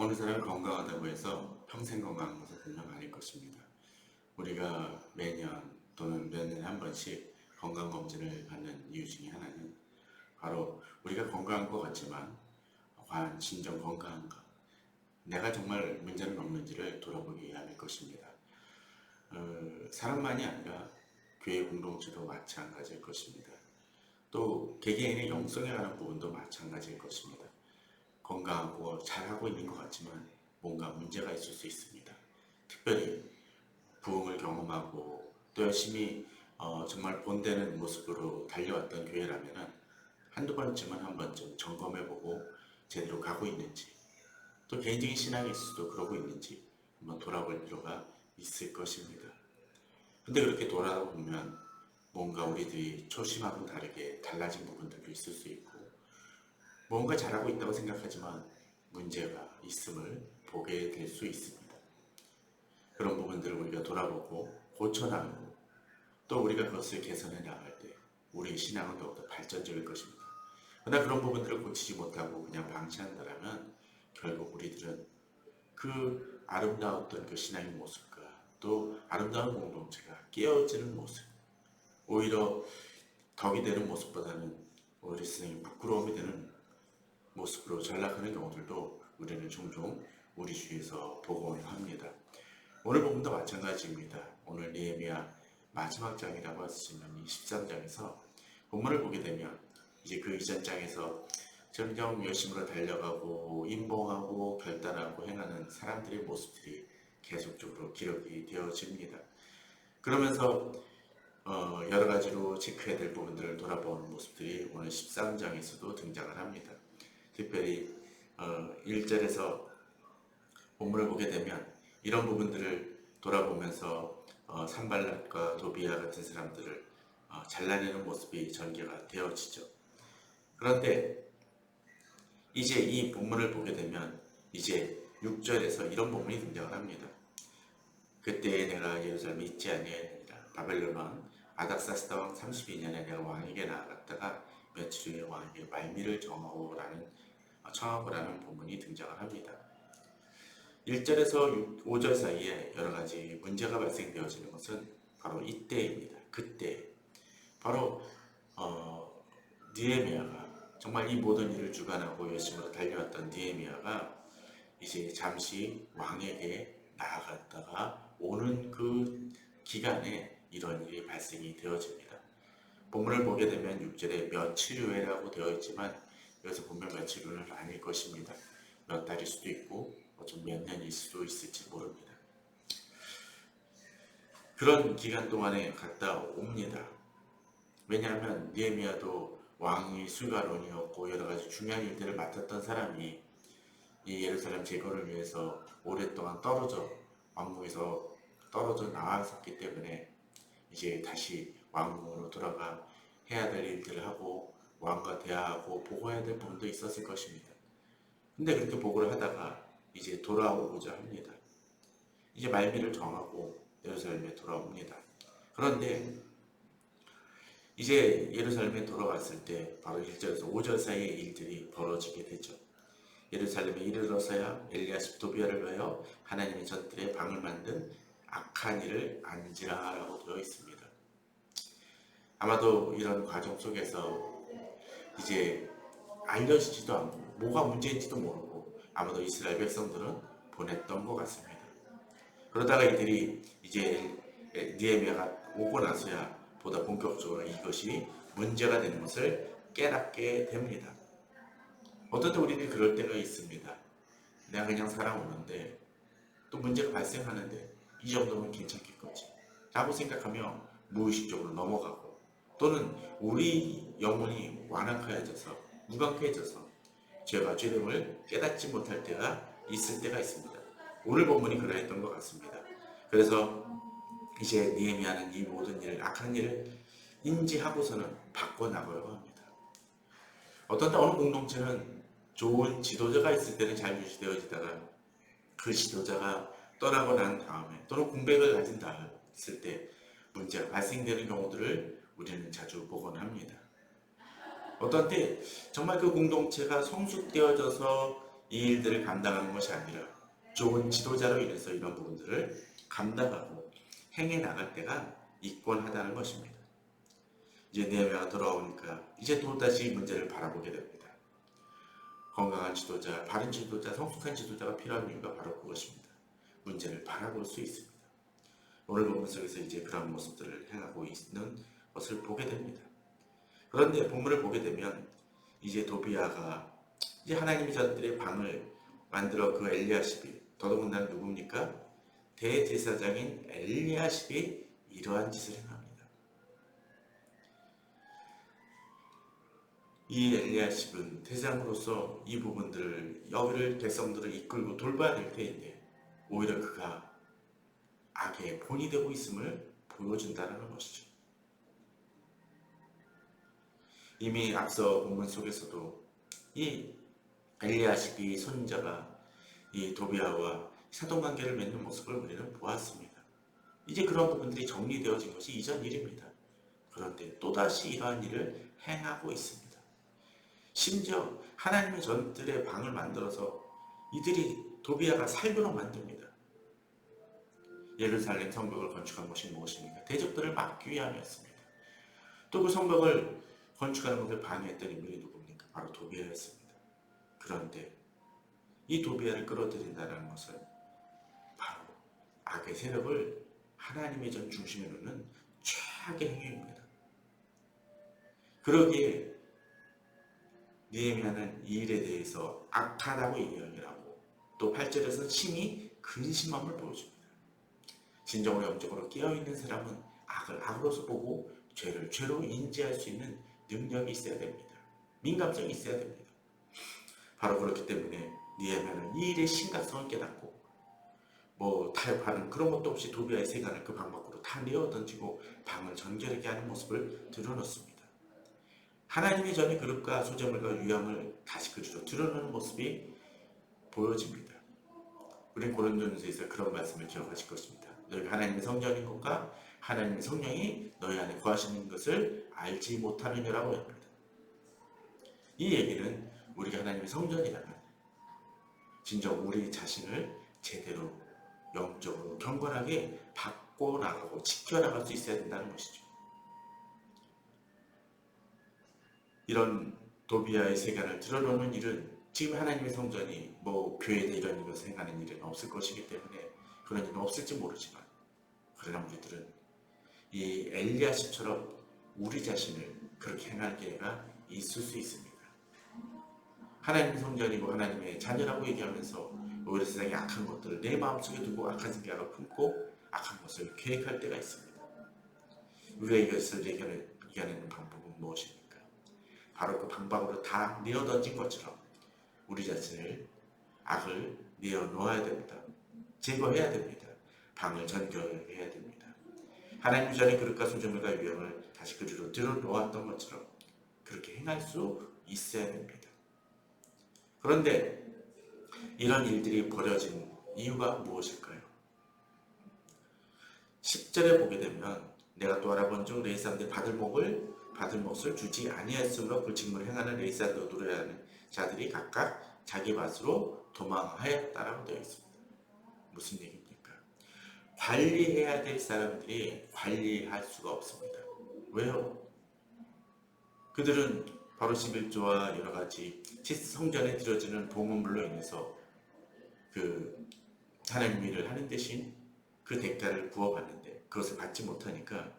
어느 사람이 건강하다고 해서 평생 건강한 것은 분명 아닐 것입니다. 우리가 매년 또는 몇 년에 한 번씩 건강검진을 받는 이유 중에 하나는 바로 우리가 건강한 것 같지만 과연 진정 건강한가? 내가 정말 문제는 없는지를 돌아보기 위함일 것입니다. 사람만이 아니라 교회 공동체도 마찬가지일 것입니다. 또 개개인의 영성에 관한 부분도 마찬가지일 것입니다. 건강하고 잘하고 있는 것 같지만 뭔가 문제가 있을 수 있습니다. 특별히 부흥을 경험하고 또 열심히 정말 본되는 모습으로 달려왔던 교회라면 한두 번쯤은 한 번쯤 점검해보고 제대로 가고 있는지, 또 개인적인 신앙이 있어도 그러고 있는지 한번 돌아볼 필요가 있을 것입니다. 근데 그렇게 돌아보면 뭔가 우리들이 초심하고 다르게 달라진 부분들도 있을 수 있고, 뭔가 잘하고 있다고 생각하지만 문제가 있음을 보게 될 수 있습니다. 그런 부분들을 우리가 돌아보고 고쳐나가고 또 우리가 그것을 개선해 나갈 때 우리의 신앙은 더욱더 발전적일 것입니다. 그러나 그런 부분들을 고치지 못하고 그냥 방치한다면 결국 우리들은 그 아름다웠던 그 신앙의 모습과 또 아름다운 공동체가 깨어지는 모습, 오히려 덕이 되는 모습보다는 우리 스승이 부끄러움이 되는 모습으로 전락하는 경우들도 우리는 종종 우리 주위에서 보곤 합니다. 오늘 본문도 마찬가지입니다. 오늘 느헤미야 마지막 장이라고 할 수 있는 이 13장에서 본문을 보게 되면 이제 그 이전 장에서 점점 열심으로 달려가고 임봉하고 결단하고 행하는 사람들의 모습들이 계속적으로 기록이 되어집니다. 그러면서 여러 가지로 체크해야 될 부분들을 돌아보는 모습들이 오늘 13장에서도 등장을 합니다. 특별히 1절에서 본문을 보게 되면 이런 부분들을 돌아보면서 산발랏과 도비아 같은 사람들을 잘라내는 모습이 전개가 되어지죠. 그런데 이제 이 본문을 보게 되면 이제 6절에서 이런 본문이 등장을 합니다. 그때 내가 예루살렘에 있지 아니하니라. 바벨론 왕 아닥사스다 왕 32년에 내가 왕에게 나아갔다가 며칠 후에 왕에게 말미를 청하고라는 본문이 등장을 합니다. 1절에서 5절 사이에 여러 가지 문제가 발생되어지는 것은 바로 이때입니다. 그때 바로 느헤미야가 정말 이 모든 일을 주관하고 열심으로 달려왔던 느헤미야가 이제 잠시 왕에게 나아갔다가 오는 그 기간에 이런 일이 발생이 되어집니다. 본문을 보게 되면 6절에 며칠 후에라고 되어 있지만 여기서 보면 며칠 후는 아닐 것입니다. 몇 달일 수도 있고 좀 몇 년일 수도 있을지 모릅니다. 그런 기간 동안에 갔다 옵니다. 왜냐하면 느헤미야도 왕이 수가론이었고 여러 가지 중요한 일들을 맡았던 사람이 이 예루살렘 제거를 위해서 오랫동안 왕궁에서 떨어져 나왔었기 때문에 이제 다시 왕궁으로 돌아가 해야 될 일들을 하고 왕과 대화하고 보고해야 될 부분도 있었을 것입니다. 근데 그렇게 보고를 하다가 이제 돌아오고자 합니다. 이제 말미를 정하고 예루살렘에 돌아옵니다. 그런데 이제 예루살렘에 돌아왔을 때 바로 1절에서 5절 사이의 일들이 벌어지게 되죠. 예루살렘에 이르러서야 엘리야십 도비아를 위하여 하나님의 젖들의 방을 만든 악한 일을 안지라라고 되어 있습니다. 아마도 이런 과정 속에서 이제 알려지지도 않고 뭐가 문제인지도 모르고 아마도 이스라엘 백성들은 보냈던 것 같습니다. 그러다가 이들이 이제 느헤미야가 오고 나서야 보다 본격적으로 이것이 문제가 되는 것을 깨닫게 됩니다. 어떨 때 우리들이 그럴 때가 있습니다. 내가 그냥 살아오는데 또 문제가 발생하는데 이 정도면 괜찮겠거지 라고 생각하며 무의식적으로 넘어가고 또는 우리 영혼이 완악해져서 무감해져서 죄와 죄됨을 깨닫지 못할 때가 있을 때가 있습니다. 오늘 본문이 그러했던 것 같습니다. 그래서 이제 느헤미야는 이 모든 일을 악한 일을 인지하고서는 바꿔나가려고 합니다. 어떤 때 어느 공동체는 좋은 지도자가 있을 때는 잘 유지되어지다가 그 지도자가 떠나고 난 다음에 또는 공백을 가진 다음에 있을 때 문제가 발생되는 경우들을 우리는 자주 보곤 합니다. 어떤 때 정말 그 공동체가 성숙되어져서 이 일들을 감당하는 것이 아니라 좋은 지도자로 인해서 이런 부분들을 감당하고 행해 나갈 때가 있곤 하다는 것입니다. 이제 느헤미야가 돌아오니까 이제 또다시 문제를 바라보게 됩니다. 건강한 지도자, 바른 지도자, 성숙한 지도자가 필요한 이유가 바로 그것입니다. 문제를 바라볼 수 있습니다. 오늘 본문 속에서 이제 그런 모습들을 행하고 있는 것을 보게 됩니다. 그런데 본문을 보게 되면 이제 도비야가 이제 하나님이 저들의 방을 만들어 그 엘리야십이 더더군다나 누굽니까? 대제사장인 엘리야십이 이러한 짓을 행합니다. 이 엘리야십은 대장으로서 이 부분들을 여기를 백성들을 이끌고 돌봐야 될 때인데 오히려 그가 악의 본이 되고 있음을 보여준다는 것이죠. 이미 앞서 본문 속에서도 이 엘리야십이 손자가 이 도비야와 사돈관계를 맺는 모습을 우리는 보았습니다. 이제 그런 부분들이 정리되어진 것이 이전 일입니다. 그런데 또다시 이러한 일을 행하고 있습니다. 심지어 하나님의 전들의 방을 만들어서 이들이 도비야가 살도록 만듭니다. 예루살렘 성벽을 건축한 것이 무엇입니까? 대적들을 막기 위함이었습니다. 또 그 성벽을 건축하는 것을 방해했던 인물이 누굽니까? 바로 도비야였습니다. 그런데 이 도비야를 끌어들인다는 것은 바로 악의 세력을 하나님의 전 중심에 놓는 최악의 행위입니다. 그러기에 느헤미야는 이 일에 대해서 악하다고 이야기를 하고 또 8절에서는 심히 근심함을 보여줍니다. 진정으로 영적으로 깨어있는 사람은 악을 악으로서 보고 죄를 죄로 인지할 수 있는 능력이 있어야 됩니다. 민감성이 있어야 됩니다. 바로 그렇기 때문에 느헤미야는 이 일의 심각성을 깨닫고 타협하는 그런 것도 없이 도비야의 세간을 그 방 밖으로 다 내어 던지고 방을 정결하게 하는 모습을 드러놓습니다. 하나님의 전의 그릇과 소재물과 유향을 다시 그주로 드러내는 모습이 보여집니다. 우리는 고린도전서에서 그런 말씀을 기억하실 것입니다. 너희가 하나님의 성전인 것과 하나님의 성령이 너희 안에 거하시는 것을 알지 못하느냐라고 합니다. 이 얘기는 우리가 하나님의 성전이라면 진정 우리 자신을 제대로 영적으로 경건하게 바꿔나가고 지켜나갈 수 있어야 된다는 것이죠. 이런 도비야의 세간을 드러놓는 일은 지금 하나님의 성전이 교회에 이런 것을 행하는 일은 없을 것이기 때문에 그런 일은 없을지 모르지만 그러나 우리들은 이 엘리야십처럼 우리 자신을 그렇게 행할 기회가 있을 수 있습니다. 하나님의 성전이고 하나님의 자녀라고 얘기하면서 오히려 세상의 악한 것들을 내 마음속에 두고 악한 생각을 품고 악한 것을 계획할 때가 있습니다. 우리가 이것을 이겨내는 방법은 무엇입니까? 바로 그 방법으로 다 내어던진 것처럼 우리 자신을 악을 내어놓아야 됩니다. 제거해야 됩니다. 방을 정결해야 됩니다. 하나님 전에 그릇과 소재물과 유형을 다시 그리로 들어놓았던 것처럼 그렇게 행할 수 있어야 됩니다. 그런데 이런 일들이 벌어진 이유가 무엇일까요? 10절에 보게 되면 내가 또 알아본 중 레위 사람들이 받을 몫을 주지 아니하였으므로 그 직무를 행하는 레위 사람들 누려야 하는 자들이 각각 자기 밭으로 도망하였다라고 되어 있습니다. 무슨 얘기입니까? 관리해야 될 사람들이 관리할 수가 없습니다. 왜요? 그들은 바로 11조와 여러 가지 성전에 드려지는 봉헌물로 인해서 그 하나님 일을 하는 대신 그 대가를 부어받는데 그것을 받지 못하니까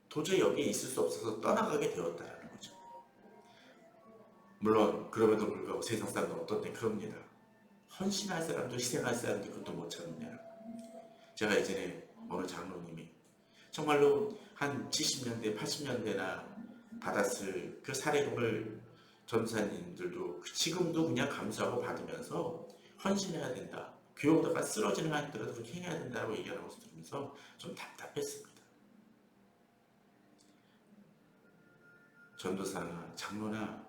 도저히 여기에 있을 수 없어서 떠나가게 되었다라는 거죠. 물론 그럼에도 불구하고 세상 사람들은 어떤데 그럽니다. 헌신할 사람도 희생할 사람도 그것도 못 참느냐고. 제가 예전에 어느 장로님이 정말로 한 70년대 80년대나 받았을 그 사례금을 전사님들도 지금도 그냥 감수하고 받으면서 헌신해야 된다. 교회 오다가 쓰러지는 한 하더라도 그렇게 해야 된다고 얘기하는 것을 들으면서 좀 답답했습니다. 전도사나 장로나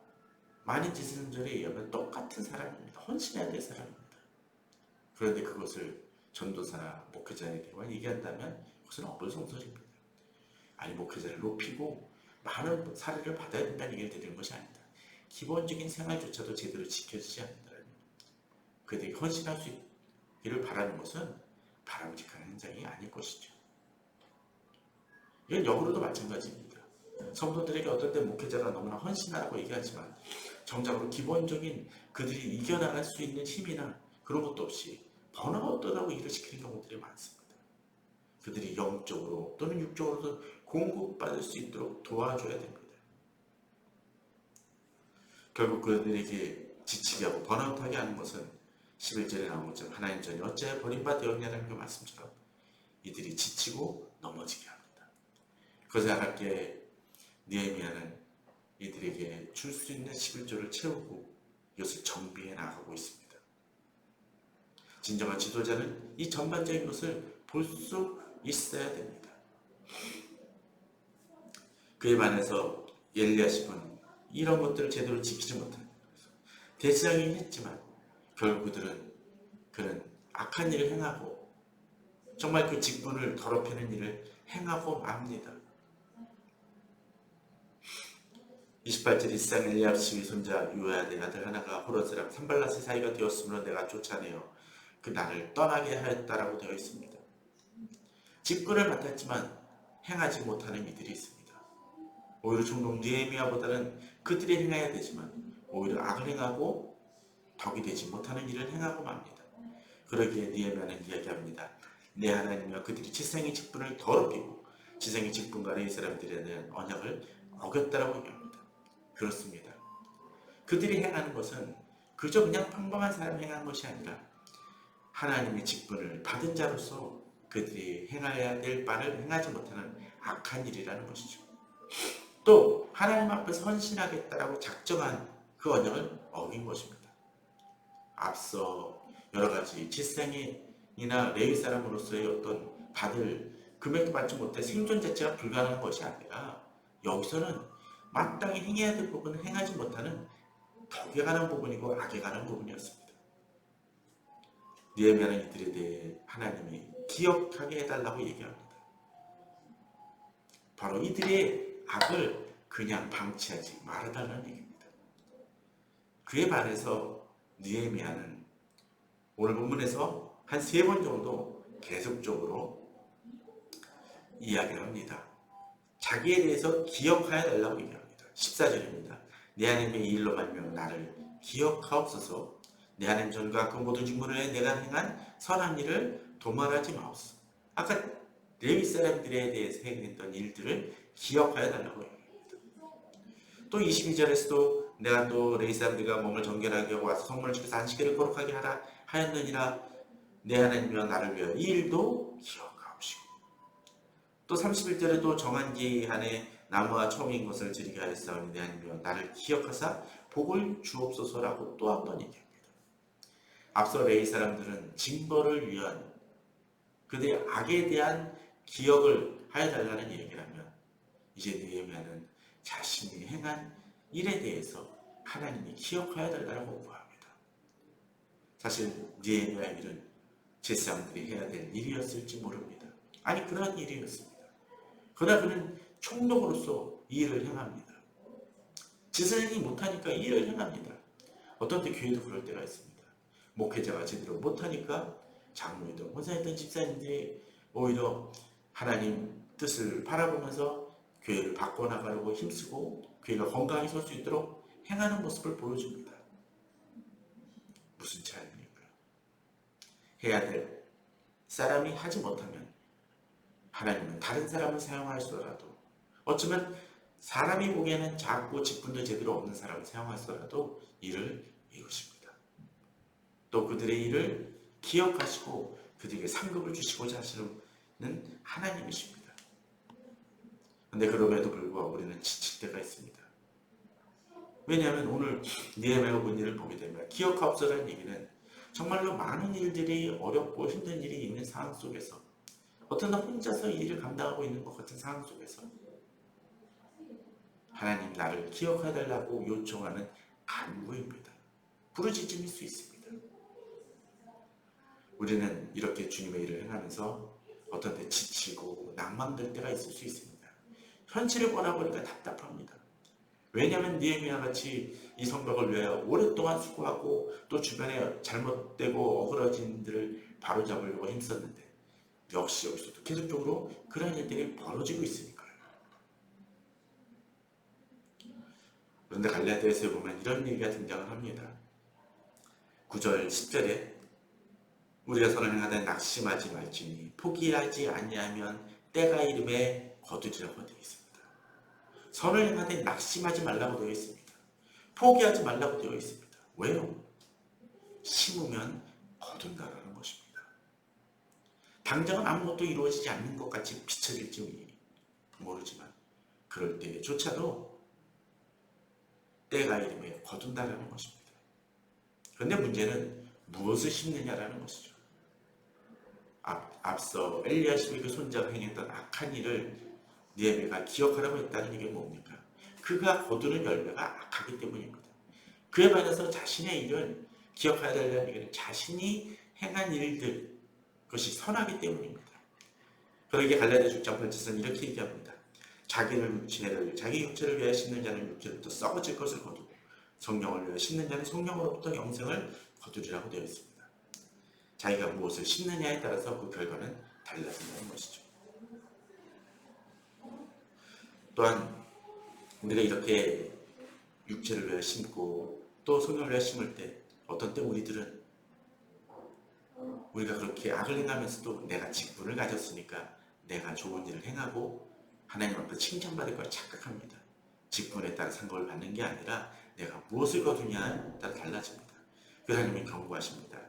많은 지성전에 의하면 똑같은 사람입니다. 헌신해야 될 사람입니다. 그런데 그것을 전도사나 목회자에 대해 얘기한다면 그것은 어불성설입니다. 아니 목회자를 높이고 많은 사례를 받아야 된다는 얘기를 드리는 것이 아니다. 기본적인 생활조차도 제대로 지켜지지 않는다는 그들이 헌신할 수 있기를 바라는 것은 바람직한 현장이 아닐 것이죠. 이건 역으로도 마찬가지입니다. 성도들에게 어떤 때 목회자가 너무나 헌신하라고 얘기하지만 정작으로 기본적인 그들이 이겨나갈 수 있는 힘이나 그런 것도 없이 번아웃하고 일을 시키는 경우들이 많습니다. 그들이 영적으로 또는 육적으로도 공급받을 수 있도록 도와줘야 됩니다. 결국 그들에게 지치게 하고 번아웃하게 하는 것은 11절에 나온 것처럼 하나님 전에 어찌하여 버림받되었냐는 그 말씀처럼 이들이 지치고 넘어지게 합니다. 그것을 하나님께 느헤미야는 이들에게 줄 수 있는 11조를 채우고 이것을 정비해 나가고 있습니다. 진정한 지도자는 이 전반적인 것을 볼 수 있어야 됩니다. 그에 반해서 엘리야십은 이런 것들을 제대로 지키지 못한 대지하긴 했지만 결국 그는 악한 일을 행하고 정말 그 직분을 더럽히는 일을 행하고 맙니다. 28절 이상 엘리야십의 손자 요야의 아들 하나가 호러스랑 산발랏의 사이가 되었으므로 내가 쫓아내어 그 나를 떠나게 하였다라고 되어 있습니다. 직분을 맡았지만 행하지 못하는 이들이 있습니다. 오히려 종종 느헤미야보다는 그들이 행해야 되지만 오히려 악을 행하고 덕이 되지 못하는 일을 행하고 맙니다. 그러기에 느헤미야는 이야기합니다. 내 하나님이여 그들이 지성의 직분을 더럽히고 지성의 직분과 이 사람들에 대한 언약을 어겼다라고 얘기합니다. 그렇습니다. 그들이 행하는 것은 그저 그냥 평범한 사람이 행한 것이 아니라 하나님의 직분을 받은 자로서 그들이 행해야 될 바를 행하지 못하는 악한 일이라는 것이죠. 또 하나님 앞에서 헌신하겠다라고 작정한 그 언약을 어긴 것입니다. 앞서 여러 가지 지생이나 레위 사람으로서의 어떤 받을 금액도 받지 못해 생존 자체가 불가능한 것이 아니라 여기서는 마땅히 행해야 될 부분을 행하지 못하는 덕에 관한 부분이고 악에 관한 부분이었습니다. 느헤미야는 이들에 대해 하나님이 기억하게 해달라고 얘기합니다. 바로 이들의 악을 그냥 방치하지 말아달라는 얘기입니다. 그에 반해서 느헤미야는 오늘 본문에서 한 3번 정도 계속적으로 이야기를 합니다. 자기에 대해서 기억하여 달라고 얘기합니다. 14절입니다. 내 하나님의 이 일로 말미암아 나를 기억하옵소서. 내 하나님 전과 그 모든 직분을 해 내가 행한 선한 일을 도말하지 마옵소서. 아까 레위 사람들에 대해서 행했던 일들을 기억하여 달라고 얘기합니다. 또 22절에서도 내가 또 레위 사람들과 몸을 정결하게 하고 와서 성물을 지켜서 안식일을 거룩하게 하라 하였느니라. 내 하나님이여 나를 위하여 이 일도 기억하옵시고 또 31절에도 정한 기한 안에 나무와 초미인 것을 드리게 하였사오니 내 하나님이여 나를 기억하사 복을 주옵소서라고 또 한 번 얘기합니다. 앞서 레위 사람들은 징벌을 위한 그들의 악에 대한 기억을 하여달라는 얘기라면 이제 느헤미야는 자신이 행한 일에 대해서 하나님이 기억하여달라고 구합니다. 사실 느헤미야의 일은 제사장들이 해야 될 일이었을지 모릅니다. 아니 그런 일이었습니다. 그러나 그는 총독으로서 이 일을 행합니다. 제사장이 못하니까 이 일을 행합니다. 어떤 때 교회도 그럴 때가 있습니다. 목회자가 제대로 못하니까 장로이든 권사이든 집사님들이 오히려 하나님 뜻을 바라보면서 교회를 바꿔나가려고 힘쓰고 교회가 건강히 설 수 있도록 행하는 모습을 보여줍니다. 무슨 차이입니까? 해야 될 사람이 하지 못하면 하나님은 다른 사람을 사용하시더라도 어쩌면 사람이 보기에는 작고 직분도 제대로 없는 사람을 사용하시더라도 일을 이루십니다. 또 그들의 일을 기억하시고 그들에게 상급을 주시고자 하시는 하나님이십니다. 그런데 그럼에도 불구하고 우리는 지칠 때가 있습니다. 왜냐하면 오늘 느헤미야가 본 일을 보게 되면 기억하옵소서라는 얘기는 정말로 많은 일들이 어렵고 힘든 일이 있는 상황 속에서 어떤 혼자서 이 일을 감당하고 있는 것 같은 상황 속에서 하나님 나를 기억해달라고 요청하는 간구입니다. 부르짖음일 수 있습니다. 우리는 이렇게 주님의 일을 행하면서 어떤 때 지치고 낭망될 때가 있을 수 있습니다. 현실을 보다 보니까 답답합니다. 왜냐하면 니에미야 같이 이 성벽을 위하여 오랫동안 수고하고 또 주변에 잘못되고 어그러진 일들을 바로잡으려고 힘썼는데 역시 여기서도 계속적으로 그런 일들이 벌어지고 있으니까요. 그런데 갈라디아서에 보면 이런 얘기가 등장을 합니다. 9절 10절에 우리가 선을 행하되 낙심하지 말지니 포기하지 아니하면 때가 이름에 거두리라고 되어 있습니다. 선을 행하되 낙심하지 말라고 되어 있습니다. 포기하지 말라고 되어 있습니다. 왜요? 심으면 거둔다라는 것입니다. 당장은 아무것도 이루어지지 않는 것 같이 비춰질지 모르지만 그럴 때조차도 때가 이름에 거둔다라는 것입니다. 그런데 문제는 무엇을 심느냐라는 것이죠. 앞서 엘리야십의 그 손자가 행했던 악한 일을 느헤미야가 기억하라고 했다는 게 뭡니까? 그가 거두는 열매가 악하기 때문입니다. 그에 반해서 자신의 일을 기억해야 된다는 얘기는 자신이 행한 일들, 그것이 선하기 때문입니다. 그러기에 갈라디아 6장 8절은 이렇게 얘기합니다. 자기를 자기 육체를 위하여 심는 자는 육체로부터 썩어질 것을 거두고 성령을 위하여 심는 자는 성령으로부터 영생을 거두리라고 되어 있습니다. 자기가 무엇을 심느냐에 따라서 그 결과는 달라진다는 것이죠. 또한 우리가 이렇게 육체를 위하여 심고 또 성령을 위하여 심을 때 어떤 때 우리들은 우리가 그렇게 악을 행하면서도 내가 직분을 가졌으니까 내가 좋은 일을 행하고 하나님 앞에 칭찬받을 걸 착각합니다. 직분에 따라 상급을 받는 게 아니라 내가 무엇을 거두냐에 따라 달라집니다. 그 하나님이 경고하십니다.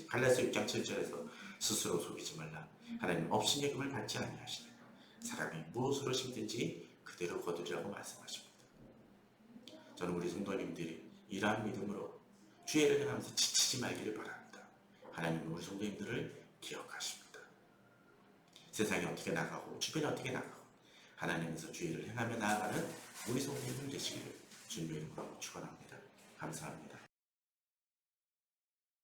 갈라디아 6장 7절에서 스스로 속이지 말라. 하나님 없인 예금을 받지 아니하시네. 사람이 무엇으로 심든지 그대로 거두리라고 말씀하십니다. 저는 우리 성도님들이 이러한 믿음으로 주의를 행하면서 지치지 말기를 바랍니다. 하나님은 우리 성도님들을 기억하십니다. 세상이 어떻게 나가고 주변이 어떻게 나가고 하나님에서 주의를 행하며 나아가는 우리 성도님들 되시기를 주님의 이름으로 축원합니다. 감사합니다.